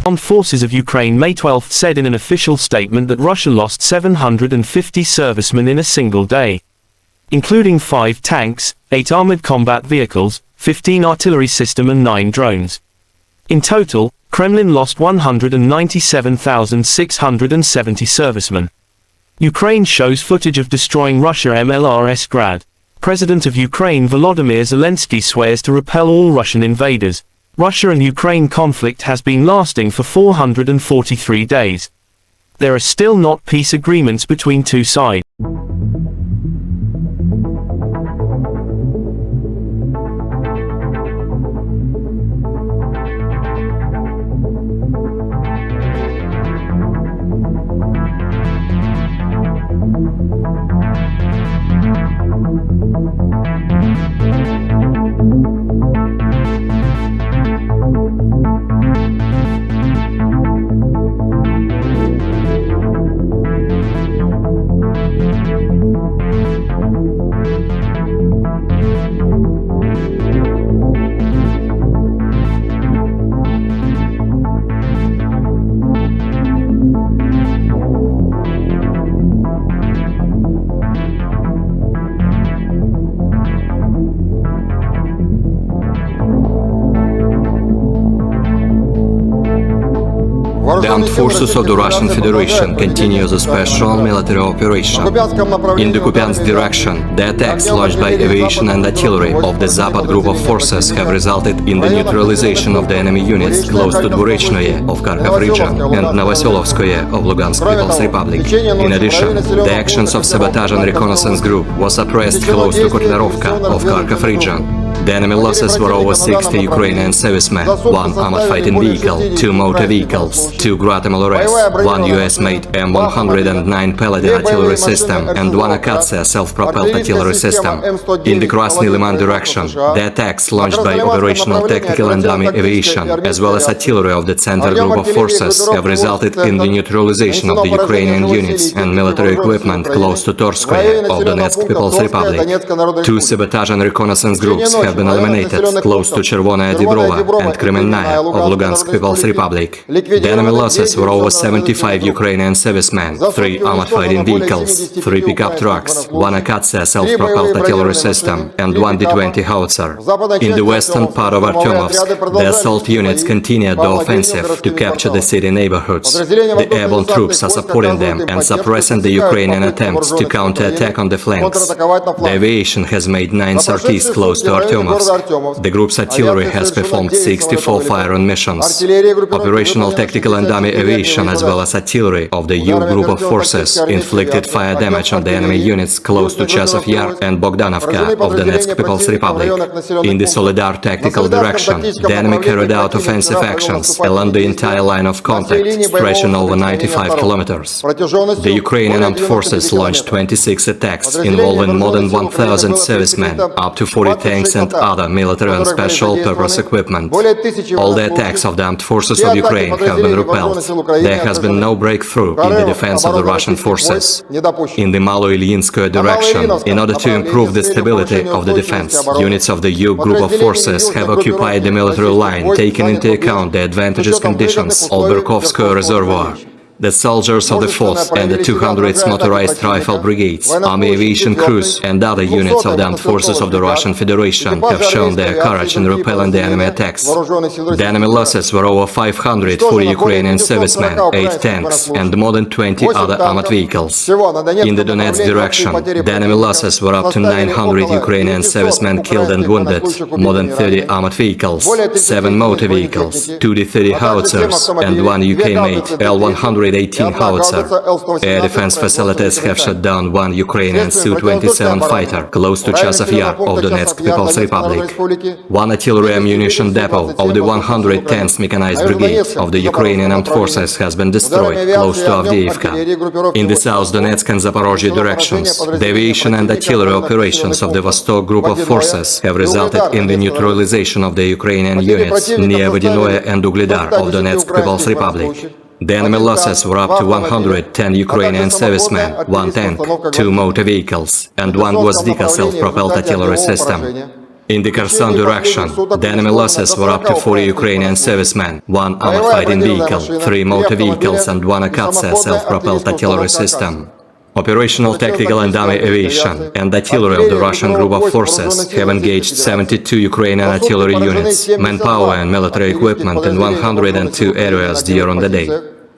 Armed Forces of Ukraine May 12 said in an official statement that Russia lost 750 servicemen in a single day, including 5 tanks, 8 armored combat vehicles, 15 artillery system and 9 drones. In total, Kremlin lost 197,670 servicemen. Ukraine shows footage of destroying Russia MLRS Grad. President of Ukraine Volodymyr Zelenskiy swears to repel all Russian invaders. Russia and Ukraine conflict has been lasting for 443 days. There are still not peace agreements between two sides. The armed forces of the Russian Federation continue the special military operation. In the Kupiansk direction, the attacks launched by aviation and artillery of the Zapad group of forces have resulted in the neutralization of the enemy units close to Dvorechnoye of Kharkov region and Novoselovskoye of Lugansk People's Republic. In addition, the actions of sabotage and reconnaissance group was suppressed close to Kotlerovka of Kharkov region. The enemy losses were over 60 Ukrainian servicemen, 1 armored fighting vehicle, 2 motor vehicles, 2 Grad MLRS, 1 US-made M109 pellet artillery system and 1 Akatsiya self-propelled artillery system. In the Krasny Liman direction, the attacks launched by operational tactical and army aviation, as well as artillery of the center group of forces, have resulted in the neutralization of the Ukrainian units and military equipment close to Torskoye of Donetsk People's Republic. 2 sabotage and reconnaissance groups have been eliminated close to Chervonaya Dibrova and Kremenная of Lugansk People's Republic. The enemy losses were over 75 Ukrainian servicemen, 3 armored fighting vehicles, 3 pickup trucks, 1 Akatsiya self-propelled artillery system and 1 D-20 howitzer. In the western part of Artyomovsk, the assault units continued the offensive to capture the city neighborhoods. The airborne troops are supporting them and suppressing the Ukrainian attempts to counterattack on the flanks. The aviation has made 9 sorties close to Artyomovsk. The group's artillery has performed 64 fire-on missions. Operational tactical and army aviation as well as artillery of the U group of forces inflicted fire damage on the enemy units close to Chasov Yar and Bogdanovka of Donetsk People's Republic. In the Solidar tactical direction, the enemy carried out offensive actions along the entire line of contact, stretching over 95 kilometers. The Ukrainian armed forces launched 26 attacks involving more than 1,000 servicemen, up to 40 tanks and other military and special purpose equipment. All the attacks of the armed forces of Ukraine have been repelled. There has been no breakthrough in the defense of the Russian forces. In the Malo-Ilyinskoye direction, in order to improve the stability of the defense, units of the U group of forces have occupied the military line, taking into account the advantageous conditions of Berkovskoye reservoir. The soldiers of the 4th and the 200th Motorized Rifle Brigades, Army Aviation Crews and other units of the armed forces of the Russian Federation have shown their courage in repelling the enemy attacks. The enemy losses were over 500 for Ukrainian servicemen, 8 tanks and more than 20 other armored vehicles. In the Donetsk direction, the enemy losses were up to 900 Ukrainian servicemen killed and wounded, more than 30 armored vehicles, 7 motor vehicles, 2 D-30 howitzers and 1 UK-made L-118 howitzer. Air defense facilities have shut down 1 Ukrainian Su-27 fighter close to Chasov Yar of Donetsk People's Republic. 1 artillery ammunition depot of the 110th Mechanized Brigade of the Ukrainian Armed Forces has been destroyed close to Avdiivka. In the South Donetsk and Zaporozhye directions, the aviation and artillery operations of the Vostok group of forces have resulted in the neutralization of the Ukrainian units near Vodynoye and Ugledar of Donetsk People's Republic. The enemy losses were up to 110 Ukrainian servicemen, 1 tank, 2 motor vehicles and 1 Gvozdika self-propelled artillery system. In the Kherson direction, the enemy losses were up to 40 Ukrainian servicemen, 1 armored fighting vehicle, 3 motor vehicles and 1 Akatsa self-propelled artillery system. Operational, tactical and army aviation and artillery of the Russian group of forces have engaged 72 Ukrainian artillery units, manpower and military equipment in 102 areas during the day.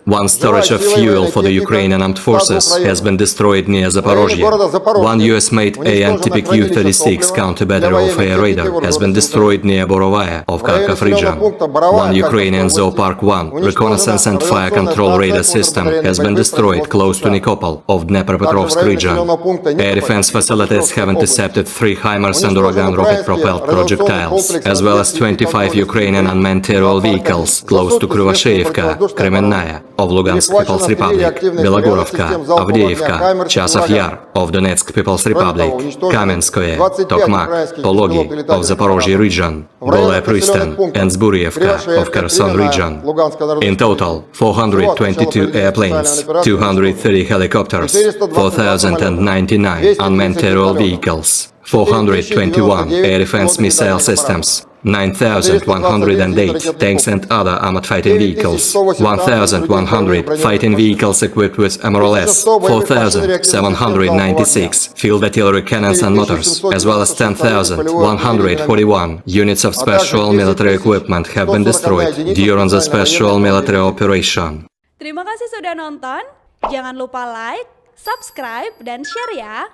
1 storage of fuel for the Ukrainian armed forces has been destroyed near Zaporozhye. 1 US-made AN-TPQ-36 counter-battery warfare radar has been destroyed near Borovaya of Kharkov region. 1 Ukrainian Zoopark 1 reconnaissance and fire control radar system has been destroyed close to Nikopol of Dnepropetrovsk region. Air defense facilities have intercepted 3 HIMARS and Uragan rocket-propelled projectiles, as well as 25 Ukrainian unmanned aerial vehicles close to Krivosheivka, Kremenная of Lugansk People's Republic, Belogorovka, Avdiivka, Chasov Yar of Donetsk People's Republic, Kamenskoye, Tokmak, Pologi of Zaporozhye region, Golaya Pristan and Zburievka of Kherson region. In total, 422 airplanes, 230 helicopters, 4,099 unmanned aerial vehicles, 421 air defense missile systems, 9,108 tanks and other armored fighting vehicles, 1,100 fighting vehicles equipped with MLRS, 4,796 field artillery cannons and motors, as well as 10,141 units of special military equipment have been destroyed during the special military operation. Terima kasih sudah nonton, jangan lupa like, subscribe, dan share ya!